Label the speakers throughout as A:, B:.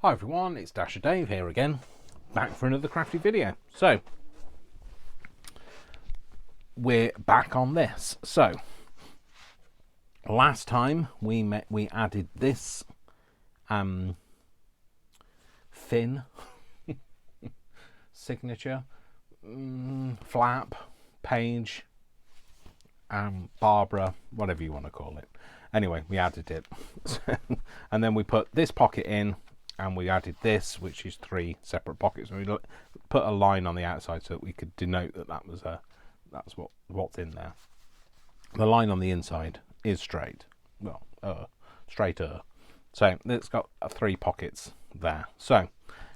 A: Hi everyone, it's Dasher Dave here again, back for another crafty video. So, we're back on this. So, last time we added this fin, signature, flap, page, Barbara, whatever you want to call it. Anyway, we added it. And then we put this pocket in, and we added this, which is 3 separate pockets. And we put a line on the outside so that we could denote that that's what's in there. The line on the inside is straight, well, straighter. So it's got 3 pockets there. So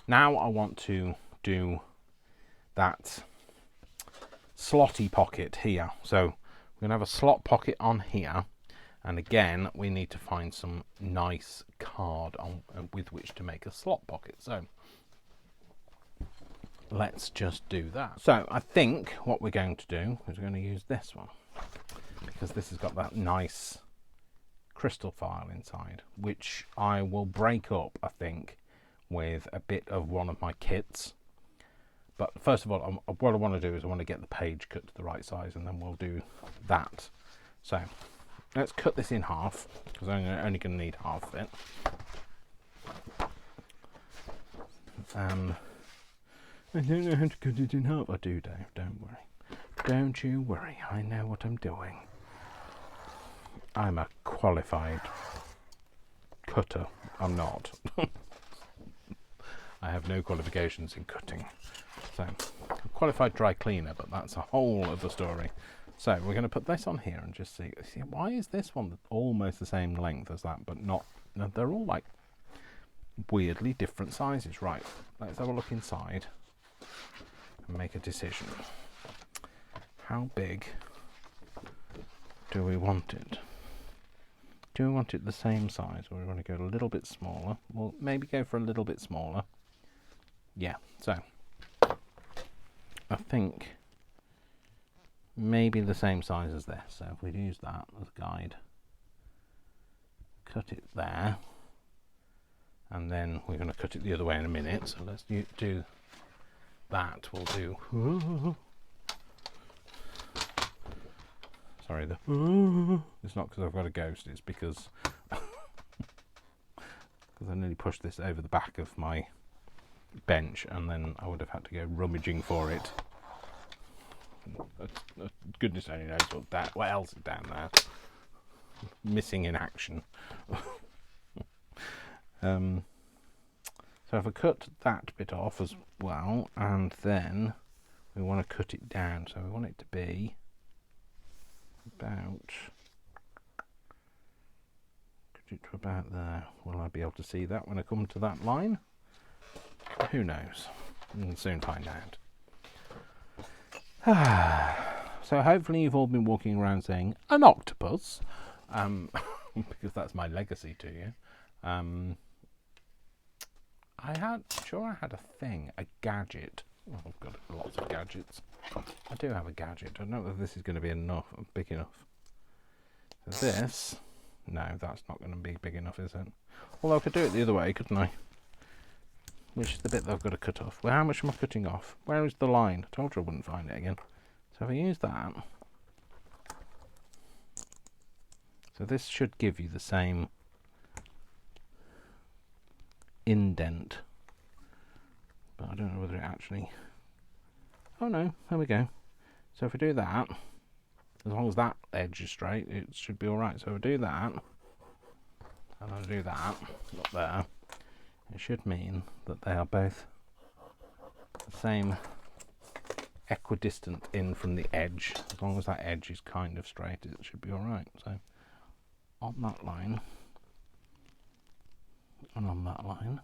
A: now I want to do that slotty pocket here. So we're gonna have a slot pocket on here. And again, we need to find some nice card with which to make a slot pocket. So let's just do that. So I think what we're going to do is we're going to use this one, because this has got that nice crystal file inside, which I will break up, I think, with a bit of one of my kits. But first of all, what I want to do is I want to get the page cut to the right size, and then we'll do that. So let's cut this in half, because I'm only going to need half of it. I don't know how to cut it in half. I do, Dave, don't worry. Don't you worry, I know what I'm doing. I'm a qualified cutter. I'm not. I have no qualifications in cutting. So, a qualified dry cleaner, but that's a whole other story. So we're going to put this on here and just see why is this one almost the same length as that, but not. No, they're all like weirdly different sizes. Right, let's have a look inside and make a decision. How big do we want it? Do we want it the same size, or do we want to go a little bit smaller? Well, maybe go for a little bit smaller. Yeah, so I think maybe the same size as this. So if we'd use that as a guide, cut it there, and then we're going to cut it the other way in a minute. So let's do that. We'll do. Sorry, it's not because I've got a ghost. It's because I nearly pushed this over the back of my bench, and then I would have had to go rummaging for it. Goodness only knows what else is down there. Missing in action. So if I cut that bit off as well, and then we want to cut it down, so we want it to be about, cut it to about there. Will I be able to see that when I come to that line? Who knows? We'll soon find out. So hopefully you've all been walking around saying an octopus, because that's my legacy to you. I had a thing, a gadget. Oh, I've got lots of gadgets. I do have a gadget. I don't know if this is going to be big enough. So this, no, that's not going to be big enough, is it? Although I could do it the other way, couldn't I? Which is the bit that I've got to cut off. Well, how much am I cutting off? Where is the line? I told you I wouldn't find it again. So if I use that, so this should give you the same indent, but I don't know whether it actually. Oh no, there we go. So if we do that, as long as that edge is straight, it should be all right. So if I do that, and I do that up there, it should mean that they are both the same equidistant in from the edge. As long as that edge is kind of straight, it should be all right. So on that line, and on that line,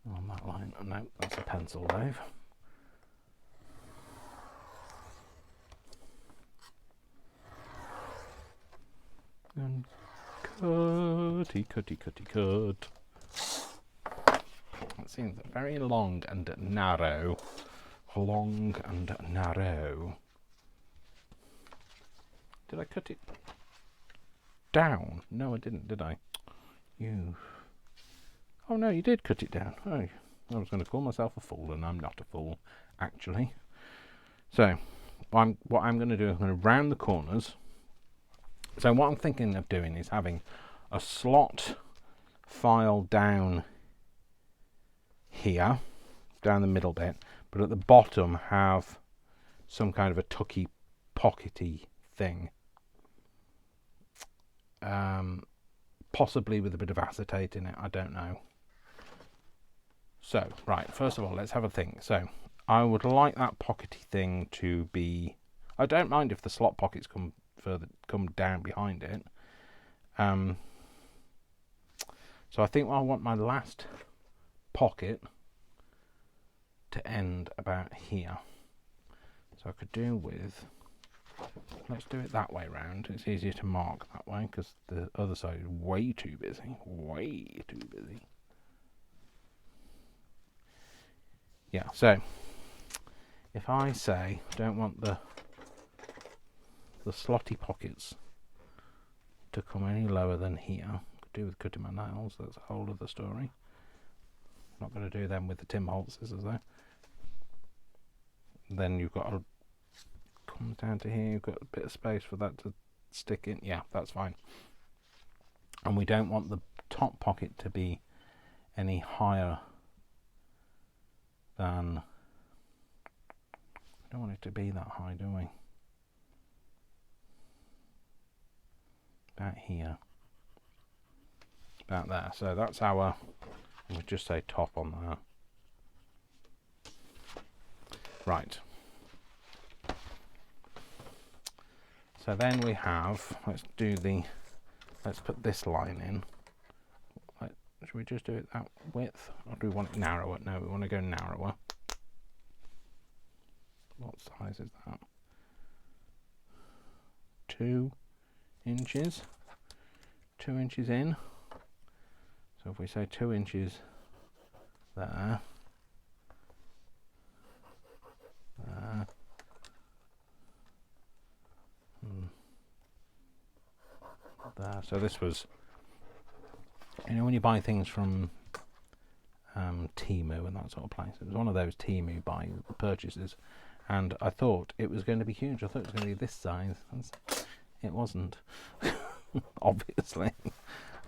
A: and on that line. Oh, no, that's a pencil, Dave. And cutty. It seems very long and narrow. Long and narrow. Did I cut it down? No, I didn't, did I? You Oh no, you did cut it down. Oh, I was going to call myself a fool, and I'm not a fool, actually. So, what I'm going to do is I'm going to round the corners. So what I'm thinking of doing is having a slot file down here, down the middle bit, but at the bottom have some kind of a tucky, pockety thing. Possibly with a bit of acetate in it, I don't know. So, right, first of all, let's have a think. So, I would like that pockety thing to be... I don't mind if the slot pockets come down behind it. So I think I want my last pocket to end about here. So I could do with... Let's do it that way round. It's easier to mark that way because the other side is way too busy. Way too busy. Yeah, so if I say I don't want the slotty pockets to come any lower than here, could do with cutting my nails, that's a whole other story. Not going to do them with the Tim Holtz scissors though. Then you've got comes down to here, you've got a bit of space for that to stick in. Yeah, that's fine. And we don't want the top pocket to be any higher than... We don't want it to be that high, do we? About here. About there. So that's our... We'll just say top on there. Right. So then we have, let's put this line in. Should we just do it that width? Or do we want it narrower? No, we want to go narrower. What size is that? 2 inches. 2 inches in. So if we say 2 inches there. There. There. So this was, you know, when you buy things from Temu and that sort of place, it was one of those Temu purchases, and I thought it was going to be huge. I thought it was going to be this size. It wasn't, obviously.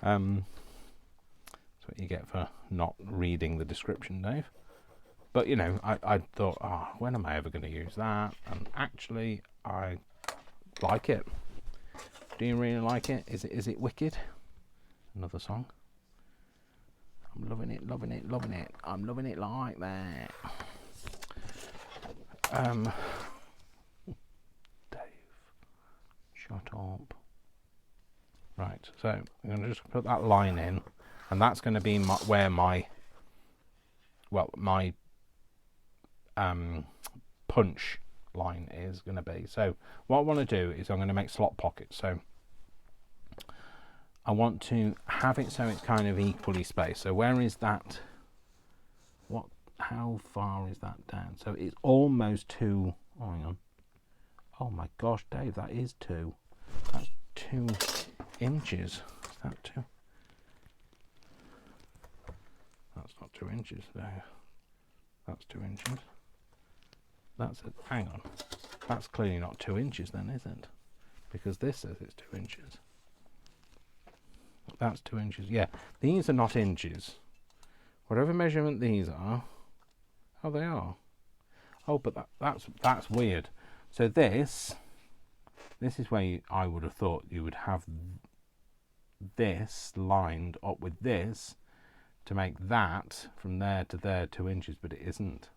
A: That's what you get for not reading the description, Dave. But you know, I thought, when am I ever going to use that? And actually, I like it. Do you really like it? Is it wicked? Another song. I'm loving it, loving it, loving it. I'm loving it like that. Dave, shut up. Right, so I'm going to just put that line in, and that's going to be where my punch line is going to be. So what I want to do is I'm going to make slot pockets. So I want to have it so it's kind of equally spaced. So where is that? How far is that down? So it's almost 2. Oh, hang on. Oh my gosh, Dave, that is 2. That's 2 inches. Is that 2? That's not 2 inches, Dave. That's 2 inches. Hang on. That's clearly not 2 inches then, is it? Because this says it's 2 inches. That's 2 inches. Yeah, these are not inches. Whatever measurement these are. Oh, they are. Oh, but that's weird. So this is where I would have thought you would have this lined up with this to make that from there to there 2 inches, but it isn't.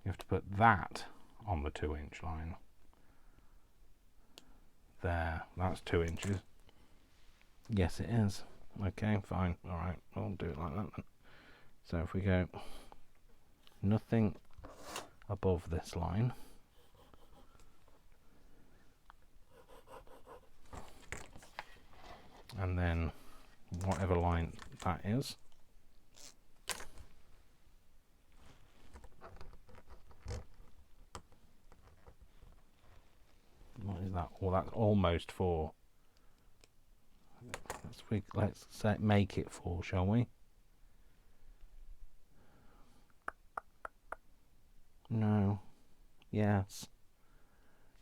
A: You have to put that on the 2 inch line. There, that's 2 inches. Yes, it is. Okay, fine. All right, I'll do it like that then. So if we go nothing above this line, and then whatever line that is, what is that? Well, that's almost 4. Let's say make it 4, shall we? No. Yes.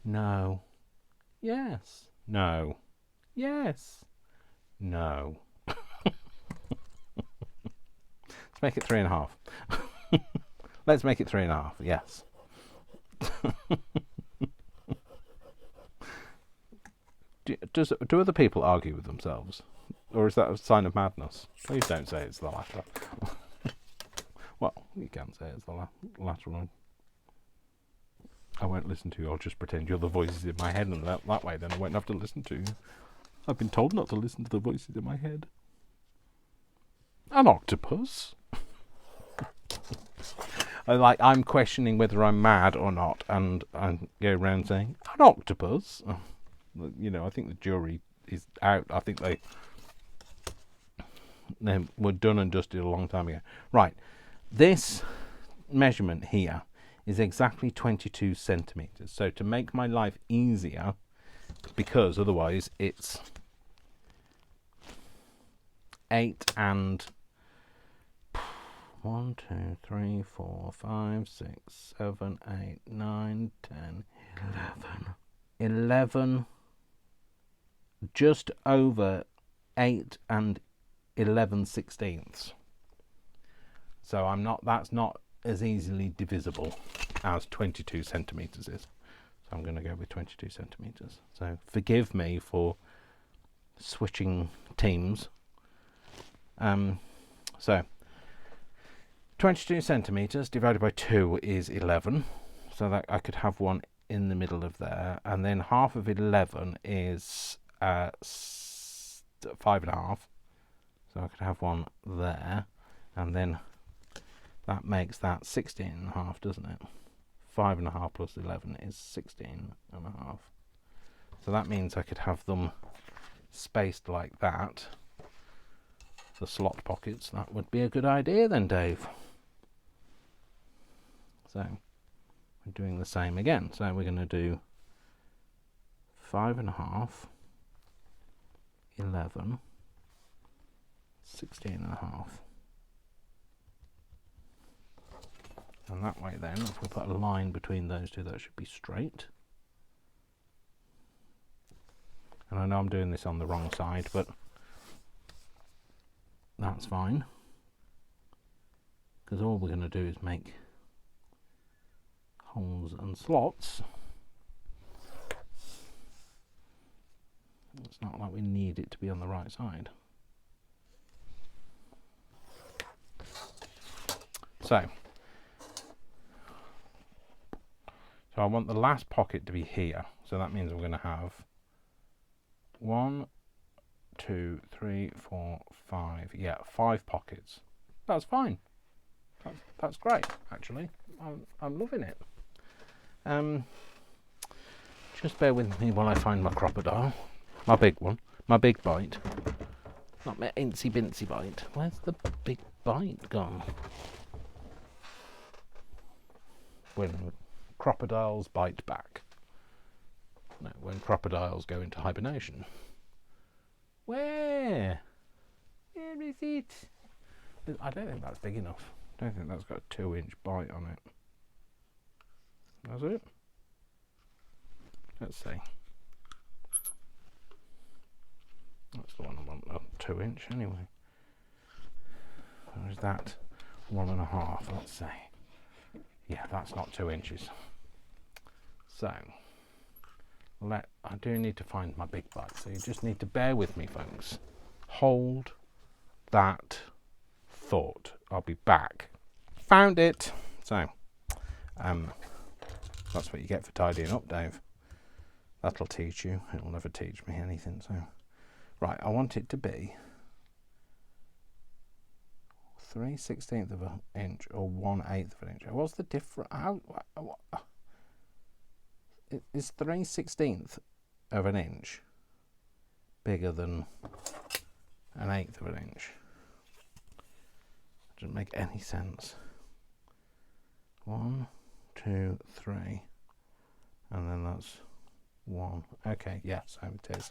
A: No. Yes. No. Yes. No. Let's make it 3.5. Let's make it 3.5. Yes. Do other people argue with themselves? Or is that a sign of madness? Please don't say it's the latter. Well, you can say it's the latter one. I won't listen to you. I'll just pretend you're the voices in my head, and that way then I won't have to listen to you. I've been told not to listen to the voices in my head. An octopus? I'm questioning whether I'm mad or not, and I go around saying, an octopus? You know, I think the jury is out. I think they were done and dusted a long time ago. Right, this measurement here is exactly 22 centimetres. So to make my life easier, because otherwise it's 8 and 1, 2, 3, 4, 5, 6, 7, 8, 9, 10, 11, just over 8 and 11/16. So that's not as easily divisible as 22 centimetres is. So I'm going to go with 22 centimetres. So forgive me for switching teams. So 22 centimetres divided by 2 is 11. So that I could have one in the middle of there. And then half of 11 is 5.5. So I could have one there. And then that makes that 16.5, doesn't it? 5.5 plus 11 is 16.5. So that means I could have them spaced like that. The slot pockets, that would be a good idea then, Dave. So we're doing the same again. So we're going to do 5.5, 11, 16.5. And that way then, if we put a line between those two, that should be straight. And I know I'm doing this on the wrong side, but that's fine. Because all we're going to do is make holes and slots. It's not like we need it to be on the right side. So I want the last pocket to be here. So that means we're going to have 1, 2, 3, 4, 5. Yeah, 5 pockets. That's fine. That's great, actually. I'm loving it. Just bear with me while I find my crocodile. My big one. My big bite. Not my incy bincy bite. Where's the big bite gone? When crocodiles bite back. No, when crocodiles go into hibernation. Where? Where is it? I don't think that's big enough. I don't think that's got a 2-inch bite on it. That's it? Let's see. That's the one I want, a 2-inch anyway. Or is that 1.5? Let's see. Yeah, that's not 2 inches. So, I do need to find my big bite, so you just need to bear with me, folks. Hold that thought. I'll be back. Found it! So, that's what you get for tidying up, Dave. That'll teach you. It'll never teach me anything, so. Right, I want it to be 3/16 of an inch or 1/8 of an inch. What's the difference? Is 3/16 of an inch bigger than 1/8 of an inch? Doesn't make any sense. 1, 2, 3, and then that's 1. Okay, yeah, so it is.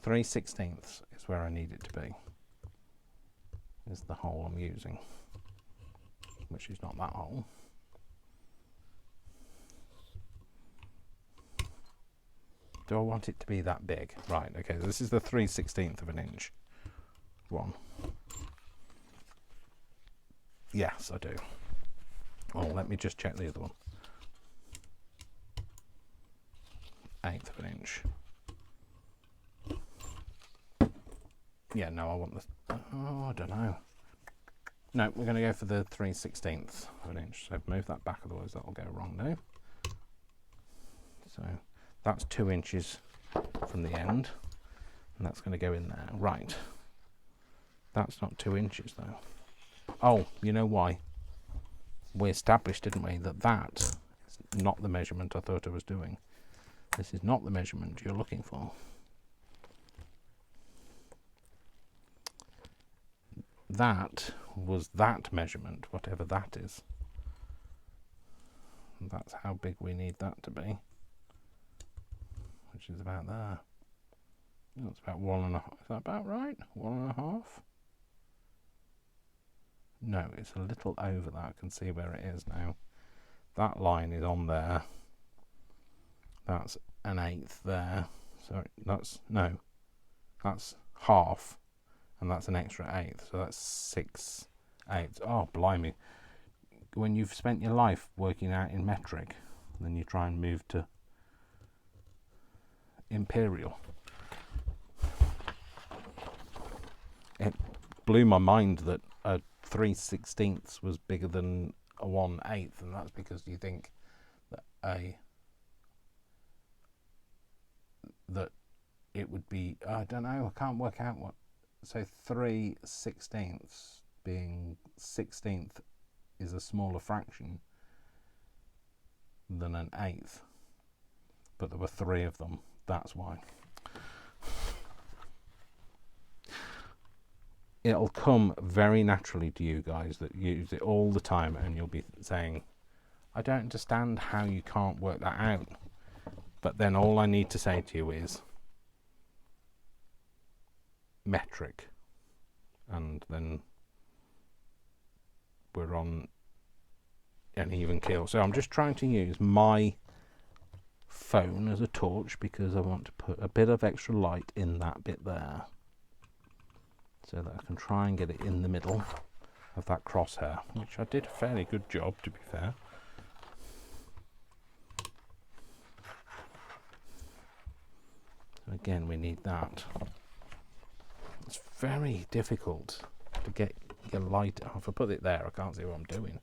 A: 3/16 is where I need it to be. Is the hole I'm using, which is not that hole. Do I want it to be that big? Right, okay, so this is the 3/16 of an inch one. Yes, I do. Oh, let me just check the other one. 1/8 of an inch. Yeah, no, I want this. Oh, I don't know. No, we're going to go for the 3/16 of an inch. So move that back, otherwise that'll go wrong now. So that's 2 inches from the end, and that's going to go in there. Right. That's not 2 inches though. Oh, you know why? We established, didn't we, that that is not the measurement I thought I was doing. This is not the measurement you're looking for. That was that measurement, whatever that is. And that's how big we need that to be, which is about there. That's about 1.5. Is that about right? 1.5? No, it's a little over that. I can see where it is now. That line is on there. That's 1/8 there. So that's, no, that's half. And that's an extra 1/8. So that's 6/8. Oh, blimey. When you've spent your life working out in metric, then you try and move to imperial. It blew my mind that a 3/16 was bigger than a 1/8, and that's because you think that that it would be, I don't know, I can't work out what. So 3/16 being 16th is a smaller fraction than an 1/8, but there were 3 of them. That's why. It'll come very naturally to you guys that use it all the time, and you'll be saying, I don't understand how you can't work that out. But then all I need to say to you is metric, and then we're on an even keel. So I'm just trying to use my phone as a torch because I want to put a bit of extra light in that bit there, so that I can try and get it in the middle of that crosshair, which I did a fairly good job, to be fair. So again, we need that. It's very difficult to get your light. Oh, if I put it there, I can't see what I'm doing.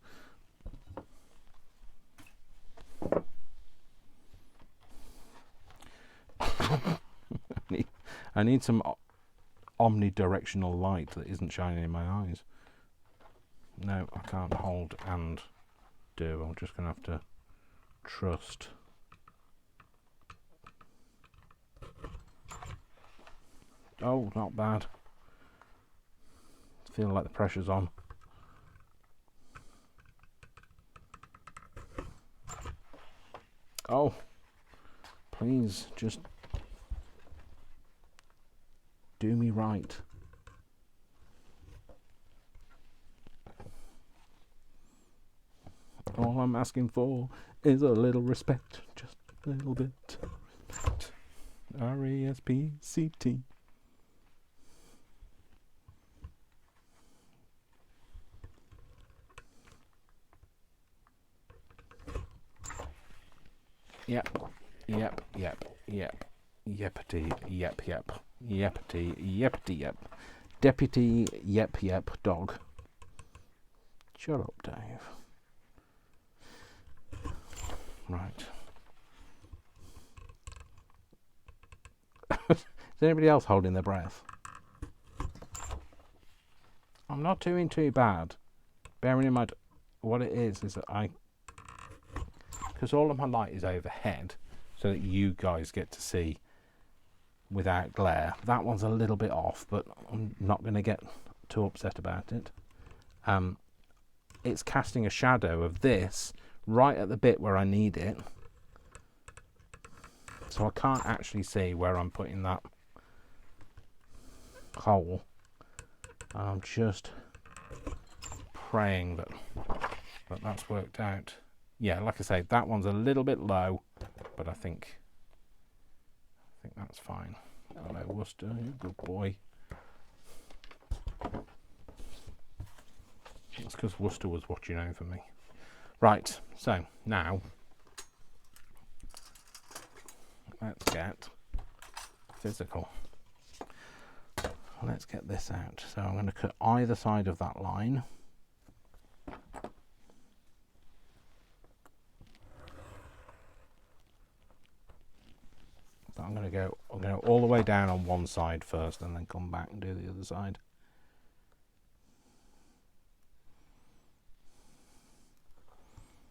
A: I need some omnidirectional light that isn't shining in my eyes. No, I can't hold and do. I'm just going to have to trust. Oh, not bad. I feel like the pressure's on. Oh, please just do me right. All I'm asking for is a little respect, just a little bit. R-E-S-P-C-T. Yep. Yepity, yep. Deputy, yep, dog. Shut up, Dave. Right. Is anybody else holding their breath? I'm not doing too bad. Bearing in mind what it is that because all of my light is overhead, so that you guys get to see without glare. That one's a little bit off, but I'm not going to get too upset about it. It's casting a shadow of this right at the bit where I need it, so I can't actually see where I'm putting that hole. I'm just praying that that's worked out. Yeah, like I say, that one's a little bit low, but I think think that's fine. Hello, Worcester, you're a good boy. That's because Worcester was watching over me. Right, so now let's get physical. Let's get this out. So I'm going to cut either side of that line. But I'm going to go all the way down on one side first and then come back and do the other side.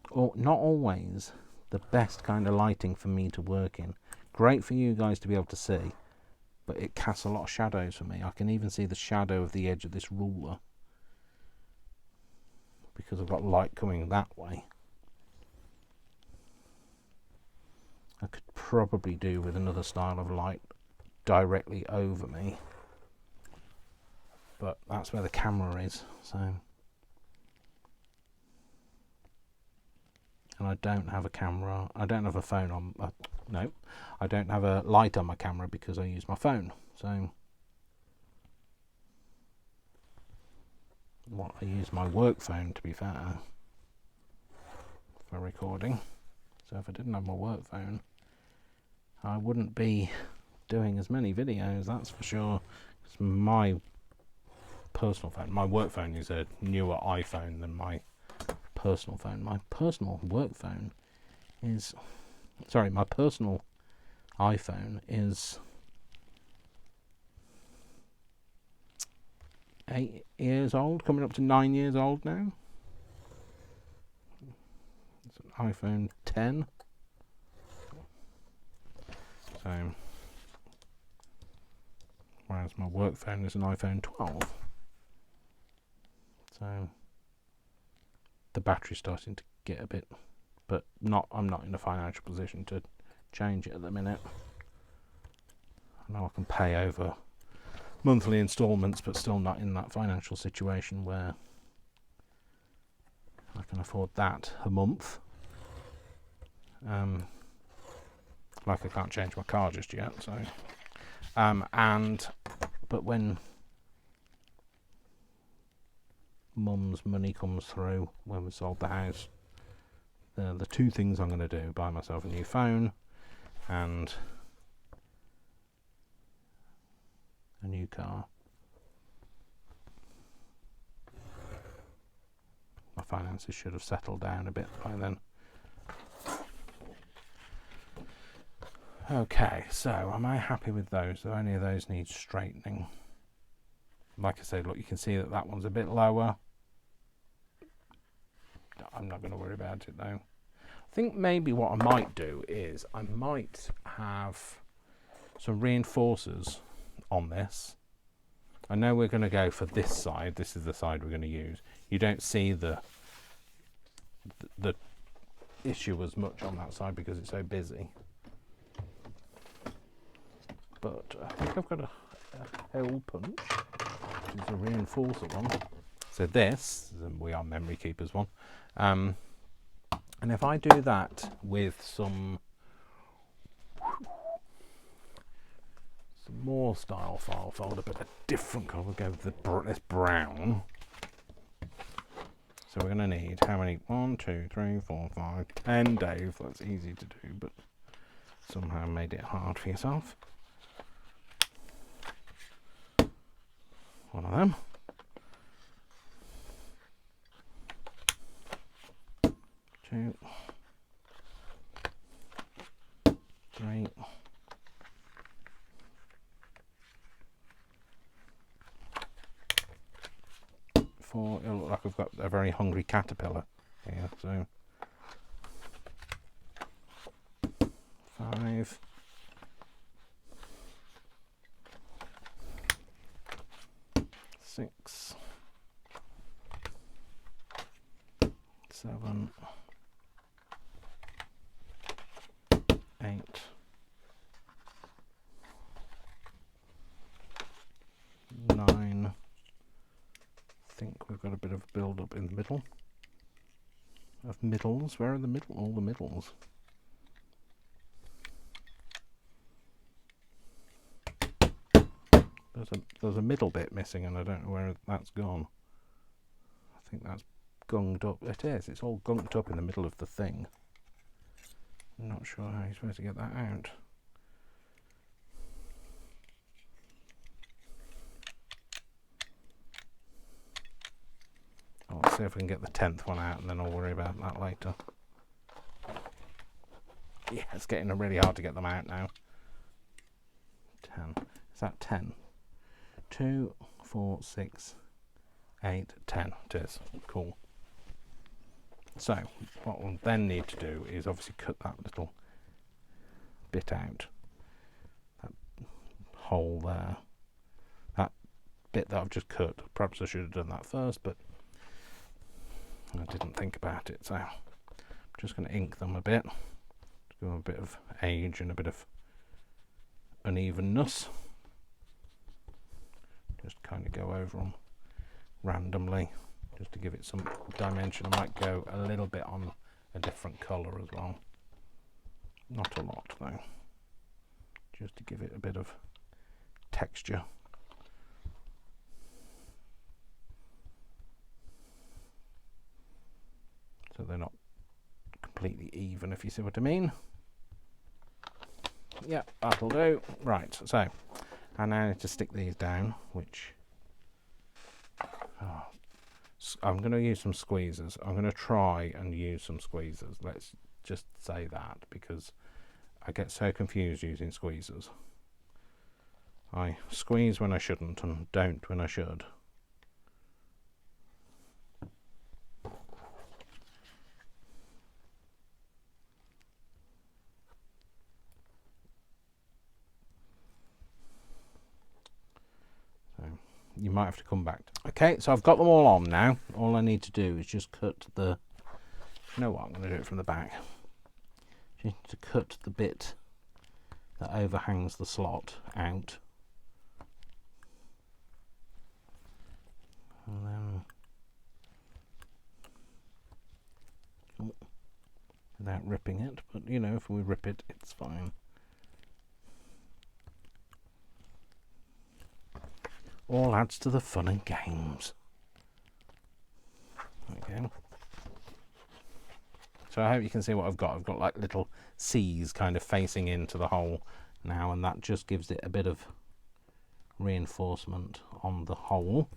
A: Or not always the best kind of lighting for me to work in. Great for you guys to be able to see, but it casts a lot of shadows for me. I can even see the shadow of the edge of this ruler because I've got light coming that way. I could probably do with another style of light directly over me, but that's where the camera is. So, and I don't have a camera. I don't have a phone on. No, I don't have a light on my camera because I use my phone. So, well, I use my work phone to be fair for recording. So if I didn't have my work phone, I wouldn't be doing as many videos, that's for sure. It's my personal phone. My work phone is a newer iPhone than my personal phone. My personal work phone is, sorry, my personal iPhone is 8 years old, coming up to 9 years old now. It's an iPhone 10. So, whereas my work phone is an iPhone 12. So, the battery's starting to get a bit, but I'm not in a financial position to change it at the minute. I know I can pay over monthly installments, but still not in that financial situation where I can afford that a month. Like I can't change my car just yet, so but when Mum's money comes through when we sold the house, the two things I'm going to do: buy myself a new phone and a new car. My finances should have settled down a bit by then. Okay, so am I happy with those? Do any of those need straightening? Like I said, look, you can see that one's a bit lower. I'm not going to worry about it though. I think maybe what I might do is I might have some reinforcers on this. I know we're going to go for this side. This is the side we're going to use. You don't see the issue as much on that side because it's so busy. But I think I've got a hole punch, which is a reinforcer one. So this, we are memory keepers one. And if I do that with some more style file folder, but a different colour, we'll go with this brown. So we're going to need how many? 1, 2, 3, 4, 5, 10, Dave. That's easy to do, but somehow made it hard for yourself. One of them. 2, 3, 4. It'll look like I've got a very hungry caterpillar here. So 5. 6, 7, 8, 9. I think we've got a bit of a build up in the middle of middles. Where are the middle? All the middles. there's a middle bit missing, and I don't know where that's gone. I think that's gunged up. It is. It's all gunked up in the middle of the thing. I'm not sure how you're supposed to get that out. I'll see if we can get the 10th one out, and then I'll worry about that later. Yeah, it's getting really hard to get them out now. 10. Is that 10? 2, 4, 6, 8, 10. It is. Cool. So, what we'll then need to do is obviously cut that little bit out. That hole there. That bit that I've just cut. Perhaps I should have done that first, but I didn't think about it. So, I'm just going to ink them a bit. Give them a bit of age and a bit of unevenness. Just kind of go over them randomly, just to give it some dimension. I might go a little bit on a different colour as well. Not a lot though, just to give it a bit of texture. So they're not completely even, if you see what I mean. Yeah, that'll do. Right, so I now need to stick these down, which I'm going to use some squeezers. I'm going to try and use some squeezers. Let's just say that, because I get so confused using squeezers. I squeeze when I shouldn't and don't when I should. You might have to come back. Okay, so I've got them all on now. All I need to do is just cut the... You know what, I'm going to do it from the back. Just to cut the bit that overhangs the slot out. And then... Oh, without ripping it, but you know, if we rip it, it's fine. All adds to the fun and games. Okay. So I hope you can see what I've got. I've got like little C's kind of facing into the hole now, and that just gives it a bit of reinforcement on the hole.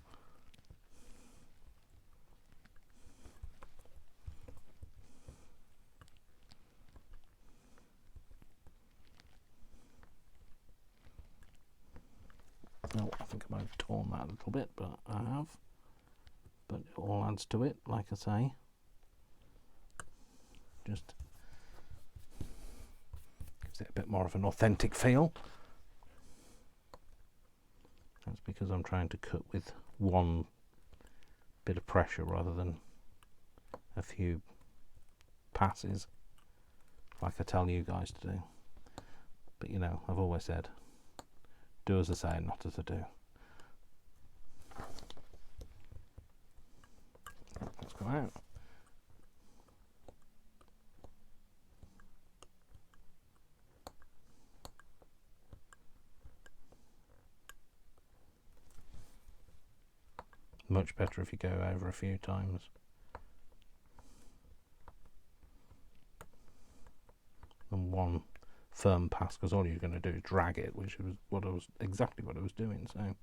A: Oh, I think I might have torn that a little bit, but I have. But it all adds to it, like I say. Just gives it a bit more of an authentic feel. That's because I'm trying to cut with one bit of pressure rather than a few passes, like I tell you guys to do. But you know, I've always said, do as I say, not as I do. Let's go out. Much better if you go over a few times. Than one firm pass, because all you're going to do is drag it, which was exactly what I was doing. So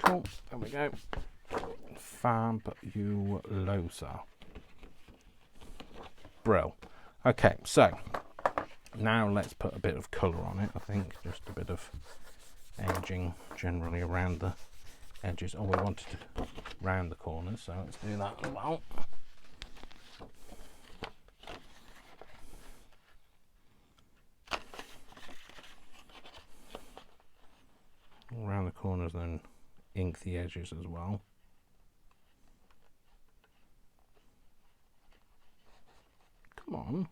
A: cool, there we go. Fabulosa. Brill. Okay, so now let's put a bit of colour on it. I think just a bit of edging generally around the edges. Oh, we wanted to round the corners, so let's do that as well. Around the corners, then ink the edges as well. Come on.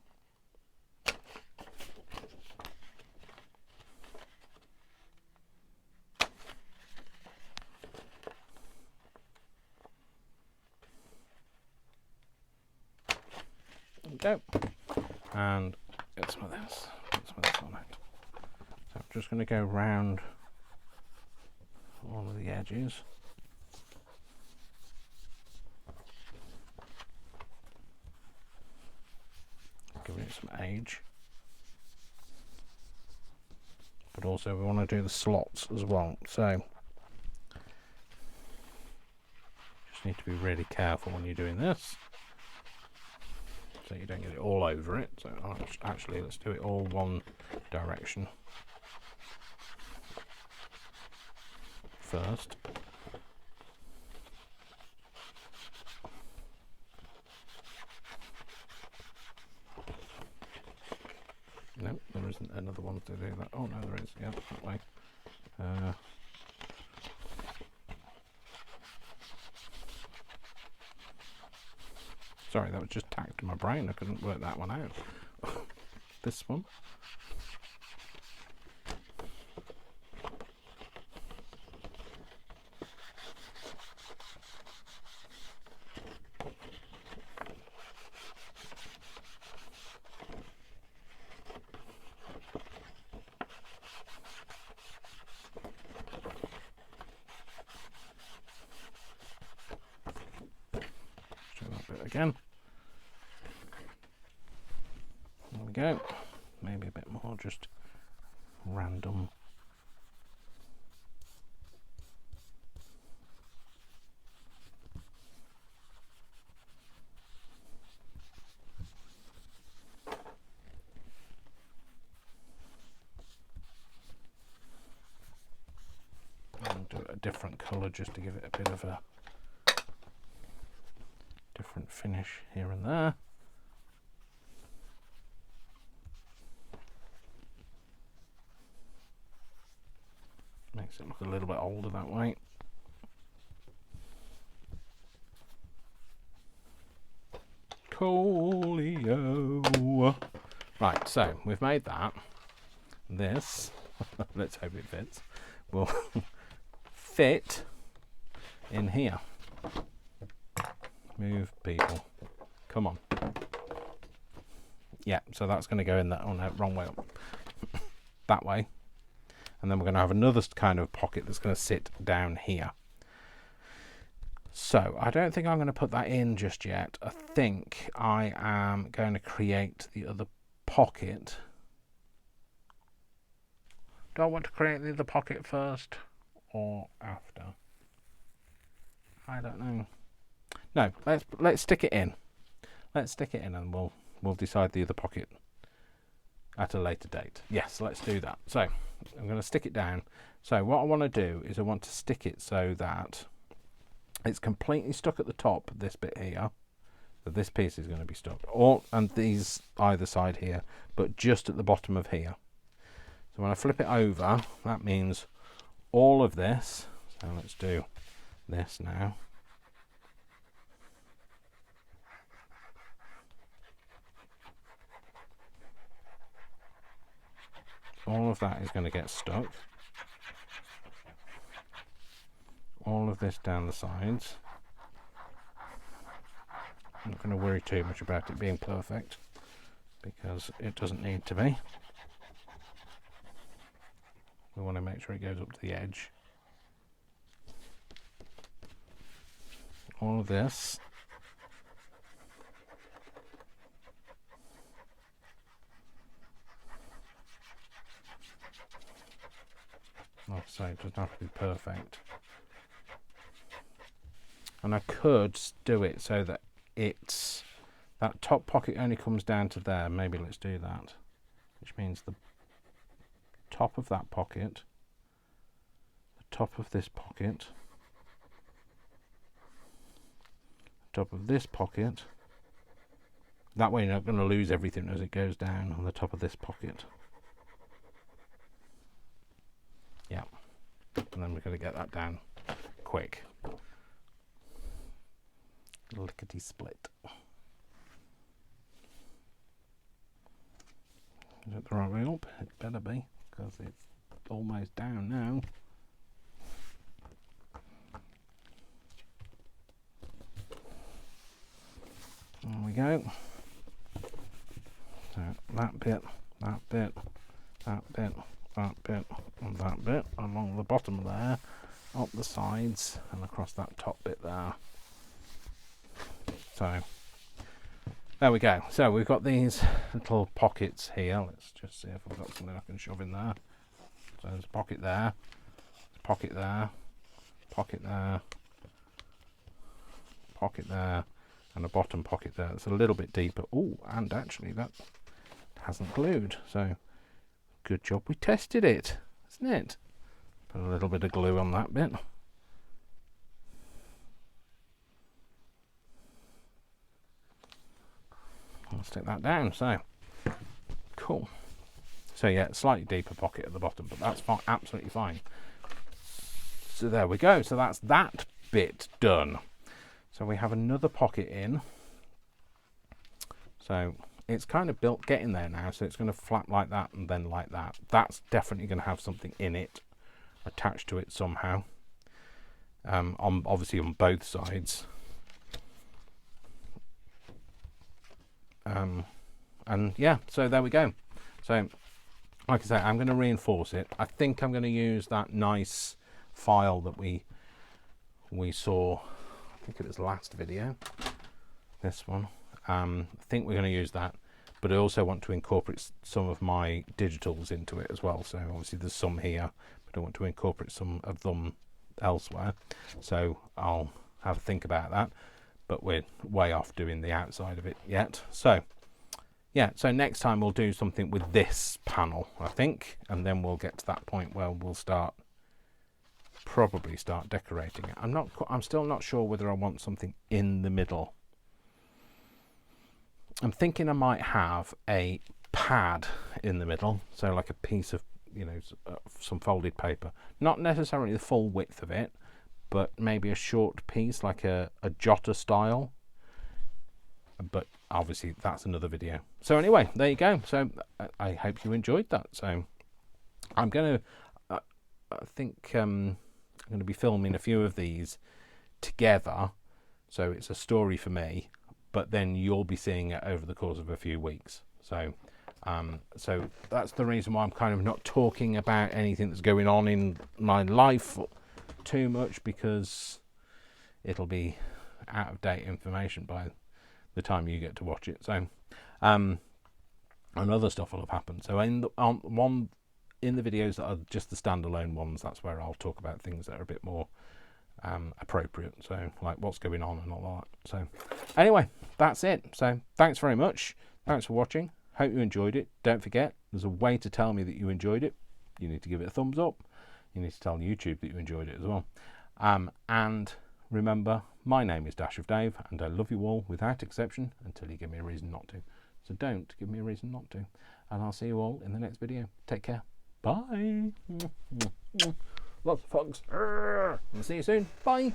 A: go. And get some of this. Put some of this on it. So I'm just going to go round all of the edges. Giving it some age. But also we want to do the slots as well. So just need to be really careful when you're doing this, so you don't get it all over it. So actually, let's do it all one direction first. No, there isn't another one to do that. Oh no, there is. Yeah, that way. Sorry, that was just tacked to my brain. I couldn't work that one out. This one. Again. There we go. Maybe a bit more just random. And do it a different colour just to give it a bit of a different finish here and there. Makes it look a little bit older that way. Folio. Right, so we've made that. This, let's hope it fits, will fit in here. Move people. Come on. Yeah, so that's going to go in that. Oh no, wrong way up. That way. And then we're going to have another kind of pocket that's going to sit down here. So I don't think I'm going to put that in just yet. I think I am going to create the other pocket. Do I want to create the other pocket first or after? I don't know. No, let's stick it in. Let's stick it in and we'll decide the other pocket at a later date. Yes, let's do that. So I'm going to stick it down. So what I want to do is I want to stick it so that it's completely stuck at the top, this bit here. So this piece is going to be stuck. And these either side here, but just at the bottom of here. So when I flip it over, that means all of this. So let's do this now. All of that is going to get stuck. All of this down the sides. I'm not going to worry too much about it being perfect because it doesn't need to be. We want to make sure it goes up to the edge. All of this. Like I say, it doesn't have to be perfect. And I could do it so that that top pocket only comes down to there. Maybe let's do that. Which means the top of that pocket, the top of this pocket, the top of this pocket. That way you're not going to lose everything as it goes down on the top of this pocket. Yeah, and then we're going to get that down quick. Lickety split. Is it the right way up? It better be, because it's almost down now. There we go. So that bit, that bit, that bit, that bit, and that bit along the bottom there, up the sides, and across that top bit there. So there we go. So we've got these little pockets here. Let's just see if I've got something I can shove in there. So there's a pocket there, pocket there, pocket there, pocket there, and a bottom pocket there. It's a little bit deeper. Oh, and actually that hasn't glued. So good job we tested it, isn't it? Put a little bit of glue on that bit. I'll stick that down. So cool. So yeah, slightly deeper pocket at the bottom, but that's fine, absolutely fine. So there we go. So that's that bit done. So we have another pocket in. So it's kind of built, getting there now. So it's going to flap like that and then like that. That's definitely going to have something in it, attached to it somehow. Obviously on both sides. And yeah, so there we go. So like I say, I'm going to reinforce it. I think I'm going to use that nice file that we saw, I think it was last video, this one. I think we're going to use that, but I also want to incorporate some of my digitals into it as well. So obviously there's some here, but I want to incorporate some of them elsewhere. So I'll have a think about that, but we're way off doing the outside of it yet. So yeah, so next time we'll do something with this panel, I think, and then we'll get to that point where we'll probably start decorating it. I'm still not sure whether I want something in the middle. I'm thinking I might have a pad in the middle, so like a piece of, some folded paper, not necessarily the full width of it, but maybe a short piece, like a jotter style. But obviously that's another video. So anyway, there you go. So I hope you enjoyed that. So I'm going to, I think I'm going to be filming a few of these together. So it's a story for me, but then you'll be seeing it over the course of a few weeks. So so that's the reason why I'm kind of not talking about anything that's going on in my life too much, because it'll be out of date information by the time you get to watch it. So and other stuff will have happened. So in the videos that are just the standalone ones, that's where I'll talk about things that are a bit more appropriate, so like what's going on and all that. So anyway, that's it. So thanks very much, thanks for watching, hope you enjoyed it. Don't forget, there's a way to tell me that you enjoyed it. You need to give it a thumbs up, you need to tell YouTube that you enjoyed it as well. And remember, my name is Dash of Dave, and I love you all without exception until you give me a reason not to. So don't give me a reason not to. And I'll see you all in the next video. Take care. Bye. Lots of hugs. And see you soon. Bye.